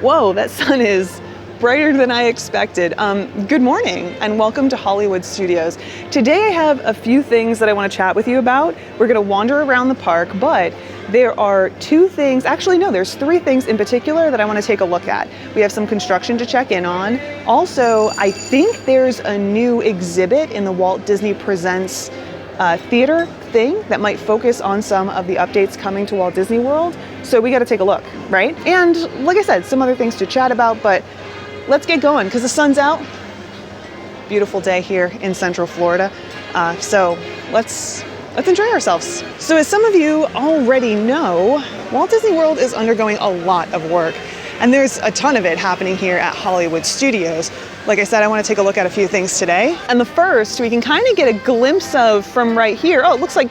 Whoa, that sun is brighter than I expected. Good morning and welcome to Hollywood Studios. Today I have a few things that I want to chat with you about. We're going to wander around the park, but there are two things, actually no, there's three things in particular that I want to take a look at. We have some construction to check in on. Also, I think there's a new exhibit in the Walt Disney Presents theater thing that might focus on some of the updates coming to Walt Disney World. So we got to take a look, right? And like I said, some other things to chat about, but let's get going because the sun's out. Beautiful day here in Central Florida. So let's enjoy ourselves. So as some of you already know, Walt Disney World is undergoing a lot of work, and there's a ton of it happening here at Hollywood Studios. Like I said, I want to take a look at a few things today. And the first we can kind of get a glimpse of from right here. Oh, it looks like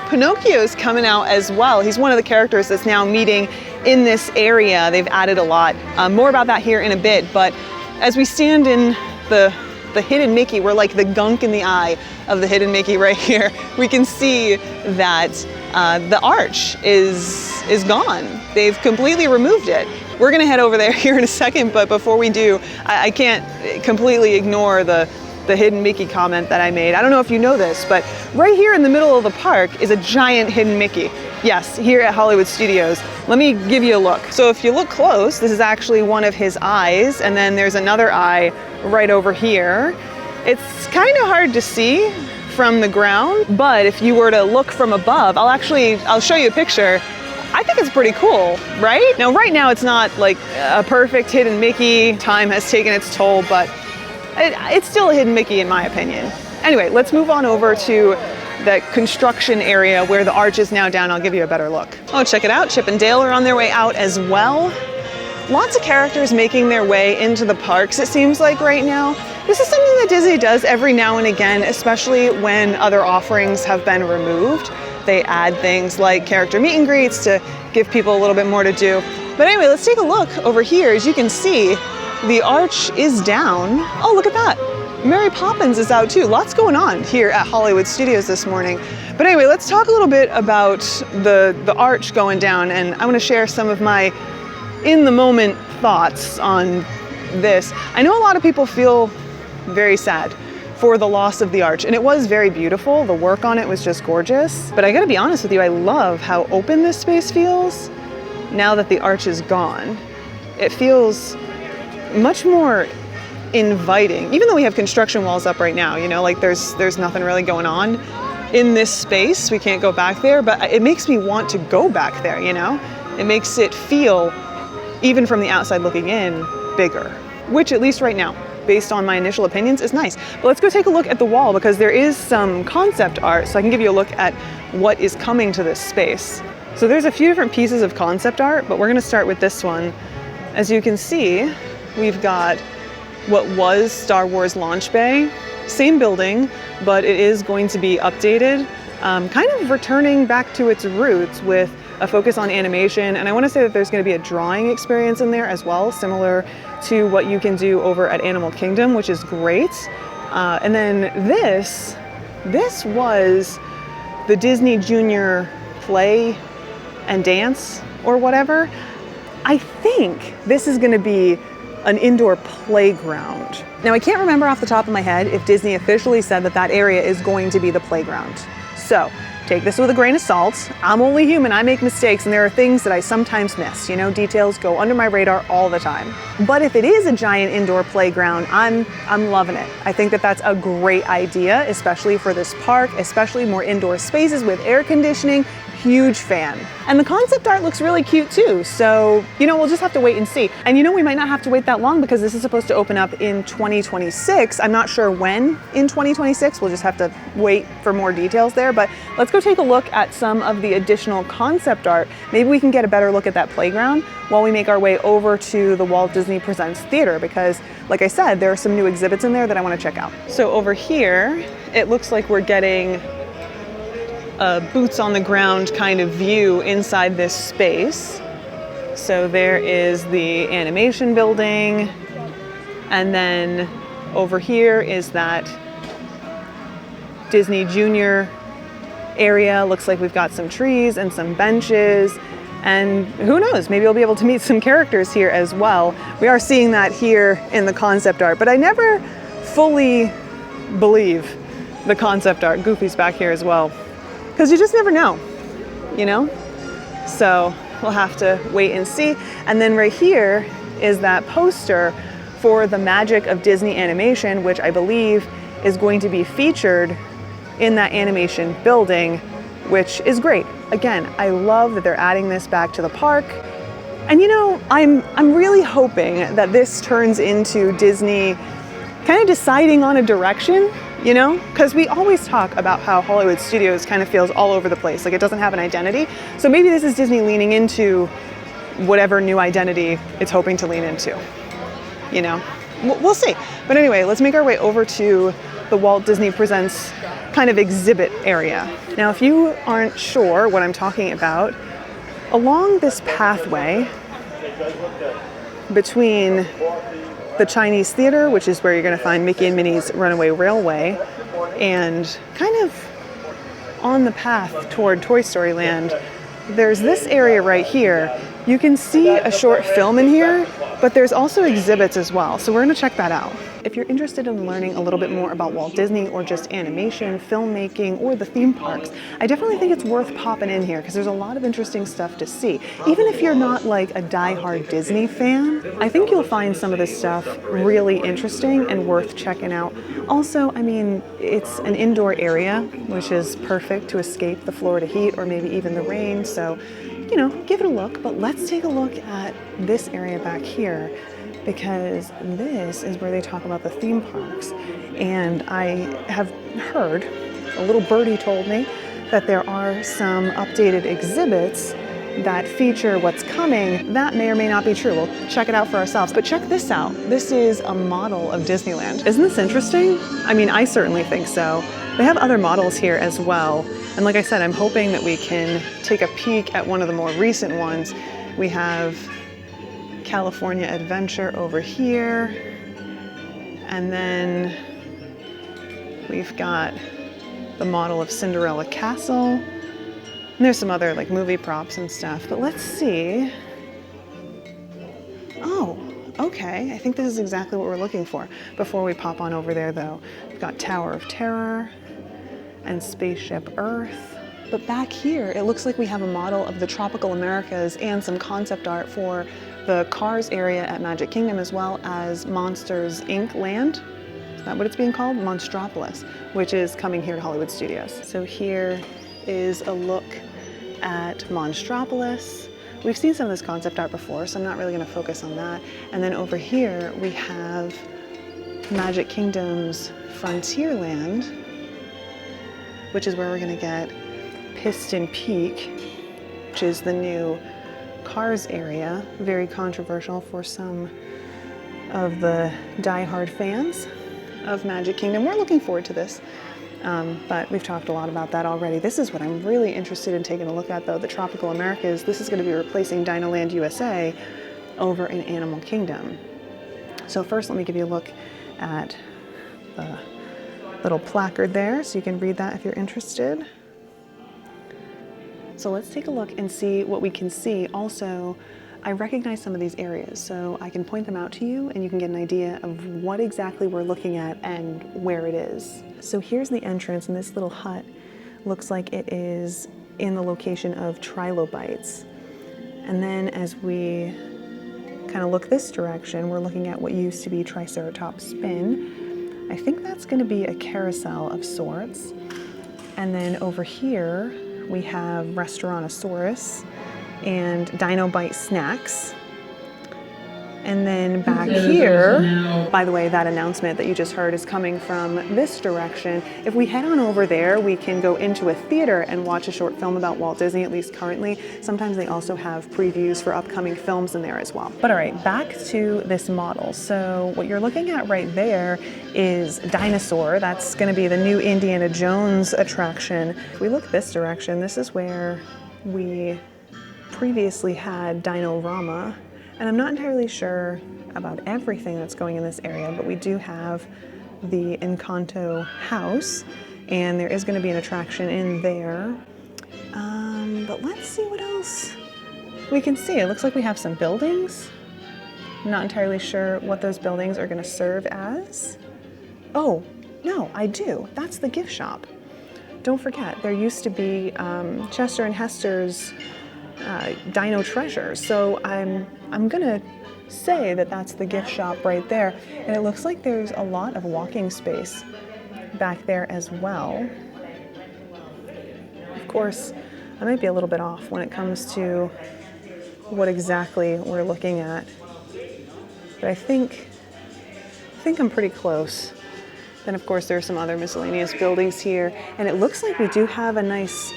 Pinocchio's coming out as well. He's one of the characters that's now meeting in this area. They've added a lot. More about that here in a bit, but as we stand in the hidden Mickey, we're like the gunk in the eye of the hidden Mickey right here. We can see that the arch is gone. They've completely removed it. We're gonna head over there here in a second, but before we do, I can't completely ignore the hidden Mickey comment that I made. I don't know if you know this, but right here in the middle of the park is a giant hidden Mickey. Yes, here at Hollywood Studios. Let me give you a look. So if you look close, this is actually one of his eyes, and then there's another eye right over here. It's kind of hard to see from the ground, but if you were to look from above, I'll show you a picture. I think it's pretty cool, right? Now, right now it's not like a perfect hidden Mickey. Time has taken its toll, but it's still a hidden Mickey in my opinion. Anyway, let's move on over to that construction area where the arch is now down. I'll give you a better look. Oh, check it out. Chip and Dale are on their way out as well. Lots of characters making their way into the parks, it seems like right now. This is something that Disney does every now and again, especially when other offerings have been removed. They add things like character meet and greets to give people a little bit more to do. But anyway, let's take a look over here. As you can see, the arch is down. Oh, look at that. Mary Poppins is out too. Lots going on here at Hollywood Studios this morning. But anyway, let's talk a little bit about the arch going down, and I want to share some of my in-the-moment thoughts on this. I know a lot of people feel very sad for the loss of the arch, and it was very beautiful. The work on it was just gorgeous. But I gotta be honest with you, I love how open this space feels now that the arch is gone. It feels much more inviting, even though we have construction walls up right now, you know, like there's nothing really going on in this space. We can't go back there, but it makes me want to go back there, you know? It makes it feel, even from the outside looking in, bigger, which at least right now, based on my initial opinions, is nice. But let's go take a look at the wall because there is some concept art, so I can give you a look at what is coming to this space. So there's a few different pieces of concept art, but we're gonna start with this one. As you can see, we've got what was Star Wars Launch Bay. Same building, but it is going to be updated, kind of returning back to its roots with a focus on animation. And I want to say that there's going to be a drawing experience in there as well, similar to what you can do over at Animal Kingdom, which is great. And then this was the Disney Junior play and dance or whatever. I think this is going to be an indoor playground. Now, I can't remember off the top of my head if Disney officially said that that area is going to be the playground. So take this with a grain of salt. I'm only human, I make mistakes, and there are things that I sometimes miss. You know, details go under my radar all the time. But if it is a giant indoor playground, I'm loving it. I think that that's a great idea, especially for this park, especially more indoor spaces with air conditioning. Huge fan. And the concept art looks really cute too. So, you know, we'll just have to wait and see. And you know, we might not have to wait that long because this is supposed to open up in 2026. I'm not sure when in 2026. We'll just have to wait for more details there. But let's go take a look at some of the additional concept art. Maybe we can get a better look at that playground while we make our way over to the Walt Disney Presents Theater because, like I said, there are some new exhibits in there that I want to check out. So over here, it looks like we're getting a boots on the ground kind of view inside this space. So there is the animation building, and then over here is that Disney Junior area. Looks like we've got some trees and some benches. And who knows, maybe you'll be able to meet some characters here as well. We are seeing that here in the concept art, but I never fully believe the concept art. Goofy's back here as well, because you just never know, you know? So we'll have to wait and see. And then right here is that poster for the Magic of Disney Animation, which I believe is going to be featured in that animation building, which is great. Again, I love that they're adding this back to the park. And you know, I'm really hoping that this turns into Disney kind of deciding on a direction, you know? Because we always talk about how Hollywood Studios kind of feels all over the place, like it doesn't have an identity. So maybe this is Disney leaning into whatever new identity it's hoping to lean into, you know? We'll see. But anyway, let's make our way over to the Walt Disney Presents kind of exhibit area. Now, if you aren't sure what I'm talking about, along this pathway between the Chinese Theater, which is where you're going to find Mickey and Minnie's Runaway Railway, and kind of on the path toward Toy Story Land, there's this area right here. You can see a short film in here, but there's also exhibits as well. So we're going to check that out. If you're interested in learning a little bit more about Walt Disney or just animation, filmmaking, or the theme parks, I definitely think it's worth popping in here because there's a lot of interesting stuff to see. Even if you're not like a die-hard Disney fan, I think you'll find some of this stuff really interesting and worth checking out. Also, I mean, it's an indoor area, which is perfect to escape the Florida heat or maybe even the rain. So, you know, give it a look. But let's take a look at this area back here, because this is where they talk about the theme parks. And I have heard, a little birdie told me, that there are some updated exhibits that feature what's coming. That may or may not be true. We'll check it out for ourselves. But check this out. This is a model of Disneyland. Isn't this interesting? I mean, I certainly think so. They have other models here as well. And like I said, I'm hoping that we can take a peek at one of the more recent ones. We have California Adventure over here, and then we've got the model of Cinderella Castle, and there's some other like movie props and stuff. But let's see. Oh, okay, I think this is exactly what we're looking for. Before we pop on over there though, we've got Tower of Terror and Spaceship Earth. But back here, it looks like we have a model of the Tropical Americas and some concept art for the Cars area at Magic Kingdom, as well as Monsters Inc. Land. Is that what it's being called? Monstropolis, which is coming here to Hollywood Studios. So here is a look at Monstropolis. We've seen some of this concept art before, so I'm not really going to focus on that. And then over here we have Magic Kingdom's Frontierland, which is where we're going to get Piston Peak, which is the new Cars area. Very controversial for some of the die-hard fans of Magic Kingdom. We're looking forward to this, but we've talked a lot about that already. This is what I'm really interested in taking a look at though, the Tropical Americas. This is going to be replacing Dinoland USA over in Animal Kingdom. So first, let me give you a look at the little placard there so you can read that if you're interested. So let's take a look and see what we can see. Also, I recognize some of these areas, so I can point them out to you and you can get an idea of what exactly we're looking at and where it is. So here's the entrance, and this little hut looks like it is in the location of trilobites. And then as we kind of look this direction, we're looking at what used to be Triceratops Spin. I think that's going to be a carousel of sorts. And then over here, we have Restaurantosaurus and Dinobite Snacks. And then back here, by the way, that announcement that you just heard is coming from this direction. If we head on over there, we can go into a theater and watch a short film about Walt Disney, at least currently. Sometimes they also have previews for upcoming films in there as well. But all right, back to this model. So what you're looking at right there is Dinosaur. That's going to be the new Indiana Jones attraction. If we look this direction, this is where we previously had Dino-Rama. And I'm not entirely sure about everything that's going in this area, but we do have the Encanto house, and there is going to be an attraction in there. But let's see what else we can see it looks like we have some buildings. I'm not entirely sure what those buildings are going to serve as. Oh, no, I do. That's the gift shop. Don't forget, there used to be Chester and Hester's Dino Treasures. So I'm gonna say that that's the gift shop right there. And it looks like there's a lot of walking space back there as well. Of course, I might be a little bit off when it comes to what exactly we're looking at, but I think I'm pretty close. Then of course there are some other miscellaneous buildings here, and it looks like we do have a nice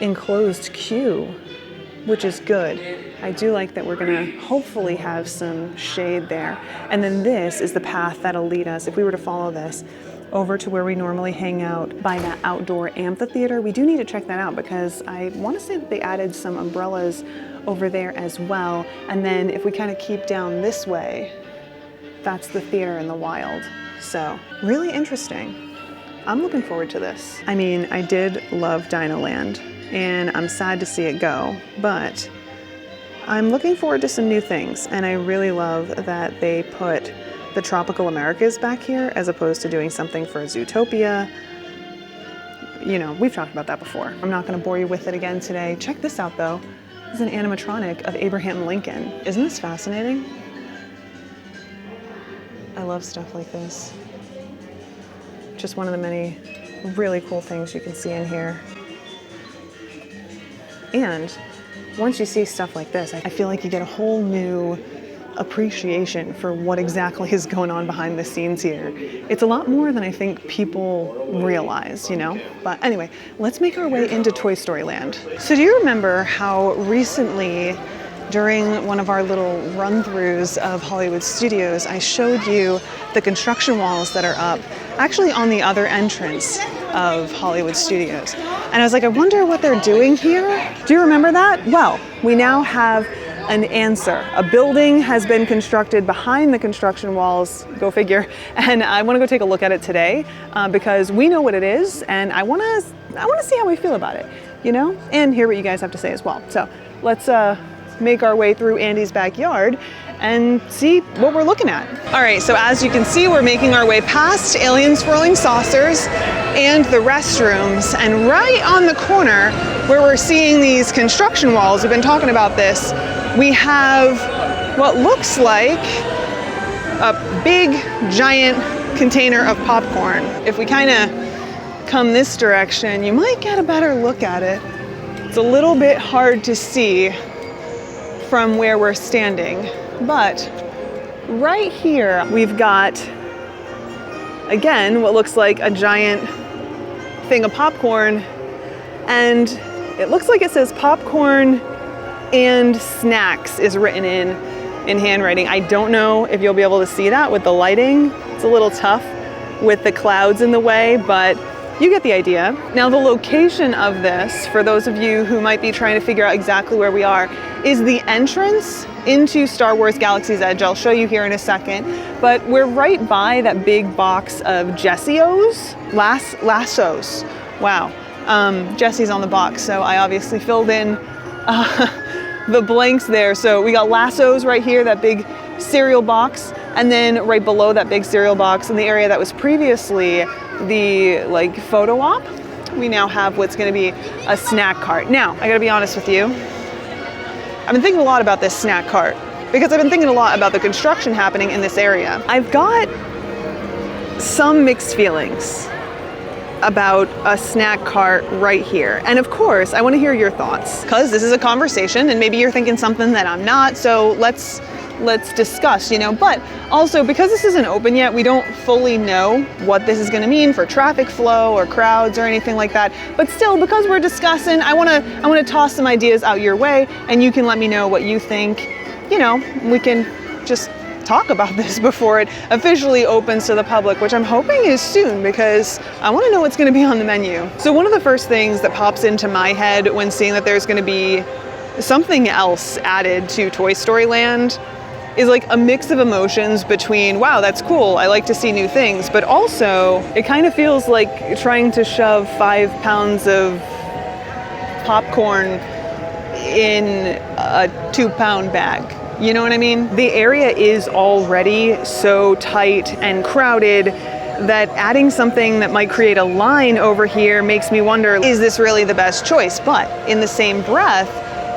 enclosed queue, which is good. I do like that we're gonna hopefully have some shade there. And then this is the path that'll lead us, if we were to follow this, over to where we normally hang out by that outdoor amphitheater. We do need to check that out because I want to say that they added some umbrellas over there as well. And then if we kind of keep down this way, that's the theater in the wild. So really interesting. I'm looking forward to this. I mean, I did love Dino Land and I'm sad to see it go, but I'm looking forward to some new things. And I really love that they put the tropical Americas back here as opposed to doing something for Zootopia. You know, we've talked about that before. I'm not gonna bore you with it again today. Check this out though. This is an animatronic of Abraham Lincoln. Isn't this fascinating? I love stuff like this. Just one of the many really cool things you can see in here. And once you see stuff like this, I feel like you get a whole new appreciation for what exactly is going on behind the scenes here. It's a lot more than I think people realize, you know? But anyway, let's make our way into Toy Story Land. So do you remember how recently during one of our little run-throughs of Hollywood Studios, I showed you the construction walls that are up, actually on the other entrance of Hollywood Studios. And I was like, I wonder what they're doing here. Do you remember that? Well, we now have an answer. A building has been constructed behind the construction walls, go figure, and I want to go take a look at it today because we know what it is, and I want to see how we feel about it, you know, and hear what you guys have to say as well. So let's make our way through Andy's backyard and see what we're looking at. All right, so as you can see, we're making our way past Alien Swirling Saucers and the restrooms, and right on the corner where we're seeing these construction walls, we've been talking about this, we have what looks like a big giant container of popcorn. If we kind of come this direction, you might get a better look at it. It's a little bit hard to see from where we're standing, but right here we've got, again, what looks like a giant thing of popcorn, and it looks like it says popcorn and snacks is written in handwriting. I don't know if you'll be able to see that with the lighting. It's a little tough with the clouds in the way, but you get the idea. Now the location of this, for those of you who might be trying to figure out exactly where we are, is the entrance into Star Wars Galaxy's Edge. I'll show you here in a second, but we're right by that big box of lassos. Wow, Jesse's on the box, so I obviously filled in the blanks there. So we got lassos right here, that big cereal box, and then right below that big cereal box in the area that was previously the like photo op, we now have what's going to be a snack cart. Now, I gotta be honest with you, I've been thinking a lot about this snack cart because I've been thinking a lot about the construction happening in this area. I've got some mixed feelings about a snack cart right here. And of course, I want to hear your thoughts because this is a conversation and maybe you're thinking something that I'm not. So let's discuss, you know, but also because this isn't open yet, we don't fully know what this is going to mean for traffic flow or crowds or anything like that. But still, because we're discussing, I want to toss some ideas out your way and you can let me know what you think. You know, we can just talk about this before it officially opens to the public, which I'm hoping is soon because I want to know what's going to be on the menu. So one of the first things that pops into my head when seeing that there's going to be something else added to Toy Story Land is like a mix of emotions between, wow, that's cool, I like to see new things, but also it kind of feels like trying to shove 5 pounds of popcorn in a 2-pound bag. You know what I mean? The area is already so tight and crowded that adding something that might create a line over here makes me wonder, is this really the best choice? But in the same breath,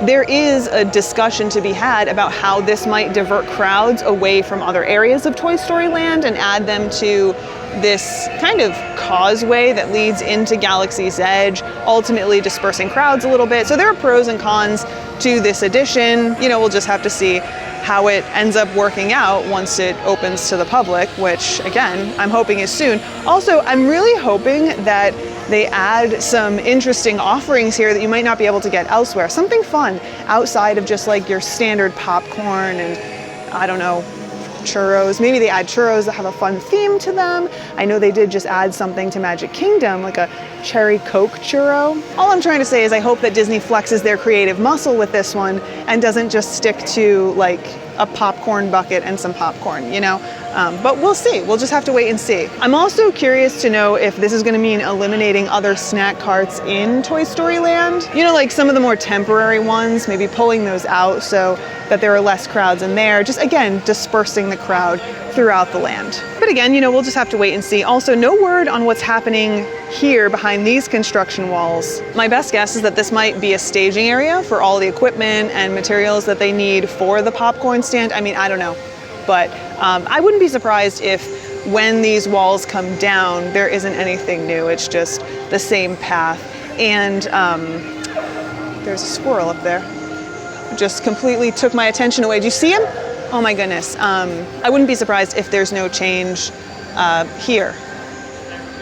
there is a discussion to be had about how this might divert crowds away from other areas of Toy Story Land and add them to this kind of causeway that leads into Galaxy's Edge, ultimately dispersing crowds a little bit. So there are pros and cons to this addition. You know, we'll just have to see how it ends up working out once it opens to the public, which again, I'm hoping is soon. Also, I'm really hoping that they add some interesting offerings here that you might not be able to get elsewhere. Something fun outside of just like your standard popcorn and, I don't know, churros. Maybe they add churros that have a fun theme to them. I know they did just add something to Magic Kingdom, like a cherry Coke churro. All I'm trying to say is I hope that Disney flexes their creative muscle with this one and doesn't just stick to like a popcorn bucket and some popcorn, you know? But we'll see. We'll just have to wait and see. I'm also curious to know if this is going to mean eliminating other snack carts in Toy Story Land. You know, like some of the more temporary ones, maybe pulling those out so that there are less crowds in there. Just again, dispersing the crowd throughout the land. But again, you know, we'll just have to wait and see. Also, no word on what's happening here behind these construction walls. My best guess is that this might be a staging area for all the equipment and materials that they need for the popcorn stand. I mean, I don't know. But I wouldn't be surprised if when these walls come down, there isn't anything new. It's just the same path. And there's a squirrel up there. Just completely took my attention away. Do you see him? Oh my goodness. I wouldn't be surprised if there's no change here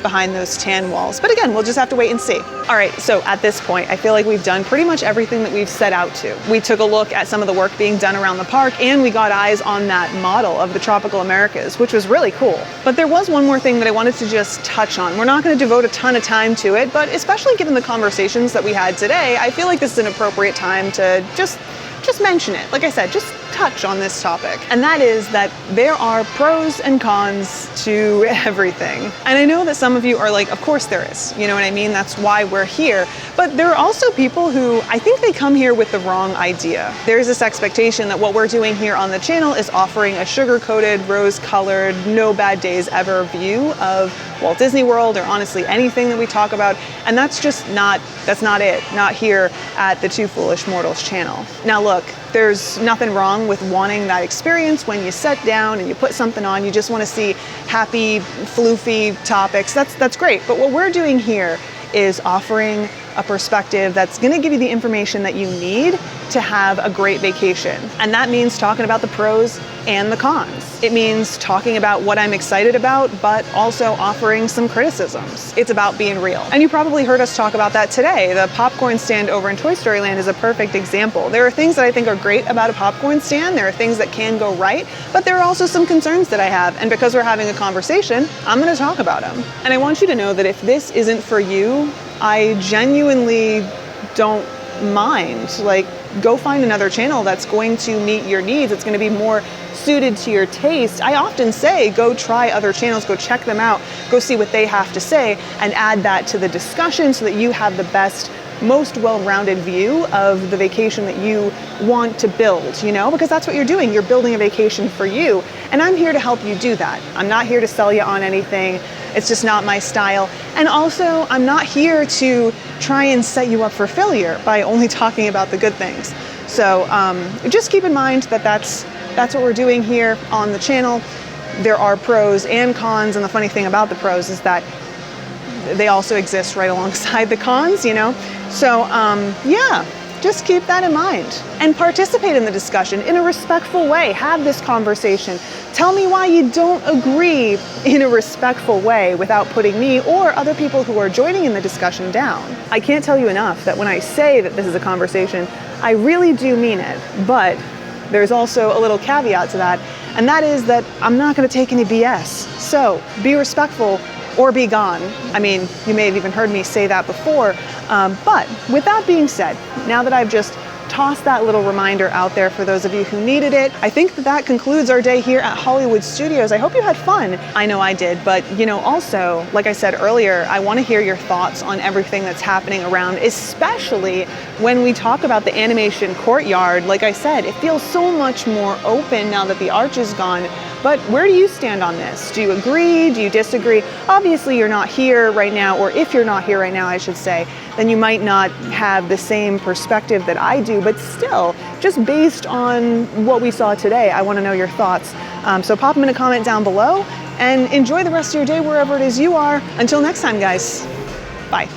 behind those tan walls. But again, we'll just have to wait and see. All right, so at this point, I feel like we've done pretty much everything that we've set out to. We took a look at some of the work being done around the park, and we got eyes on that model of the Tropical Americas, which was really cool. But there was one more thing that I wanted to just touch on. We're not going to devote a ton of time to it, but especially given the conversations that we had today, I feel like this is an appropriate time to just mention it. Like I said, just touch on this topic. And that is that there are pros and cons to everything. And I know that some of you are like, of course there is. You know what I mean? That's why we're here. But there are also people who, I think they come here with the wrong idea. There's this expectation that what we're doing here on the channel is offering a sugar-coated, rose-colored, no bad days ever view of Walt Disney World, or honestly anything that we talk about. And that's not it. Not here at the Two Foolish Mortals channel. Now look, there's nothing wrong with wanting that experience when you sit down and you put something on. You just want to see happy, floofy topics. That's great. But what we're doing here is offering a perspective that's going to give you the information that you need to have a great vacation. And that means talking about the pros and the cons. It means talking about what I'm excited about, but also offering some criticisms. It's about being real. And you probably heard us talk about that today. The popcorn stand over in Toy Story Land is a perfect example. There are things that I think are great about a popcorn stand. There are things that can go right, but there are also some concerns that I have. And because we're having a conversation, I'm going to talk about them. And I want you to know that if this isn't for you, I genuinely don't mind. Like, go find another channel that's going to meet your needs. It's going to be more suited to your taste. I often say, go try other channels, go check them out, go see what they have to say, and add that to the discussion so that you have the best, most well-rounded view of the vacation that you want to build, you know, because that's what you're doing. You're building a vacation for you. And I'm here to help you do that. I'm not here to sell you on anything. It's just not my style. And also, I'm not here to try and set you up for failure by only talking about the good things. So just keep in mind that that's what we're doing here on the channel. There are pros and cons, and the funny thing about the pros is that they also exist right alongside the cons, you know? So yeah, just keep that in mind and participate in the discussion in a respectful way. Have this conversation. Tell me why you don't agree in a respectful way without putting me or other people who are joining in the discussion down. I can't tell you enough that when I say that this is a conversation, I really do mean it, but there's also a little caveat to that, and that is that I'm not going to take any BS. So be respectful or be gone. I mean, you may have even heard me say that before, but with that being said, now that I've just toss that little reminder out there for those of you who needed it. I think that concludes our day here at Hollywood Studios. I hope you had fun. I know I did, but also, like I said earlier, I want to hear your thoughts on everything that's happening around, especially when we talk about the animation courtyard. Like I said, it feels so much more open now that the arch is gone. But where do you stand on this? Do you agree? Do you disagree? Obviously, you're not here right now, or if you're not here right now, I should say, then you might not have the same perspective that I do, but still, just based on what we saw today, I want to know your thoughts. So pop them in a comment down below and enjoy the rest of your day wherever it is you are. Until next time, guys. Bye.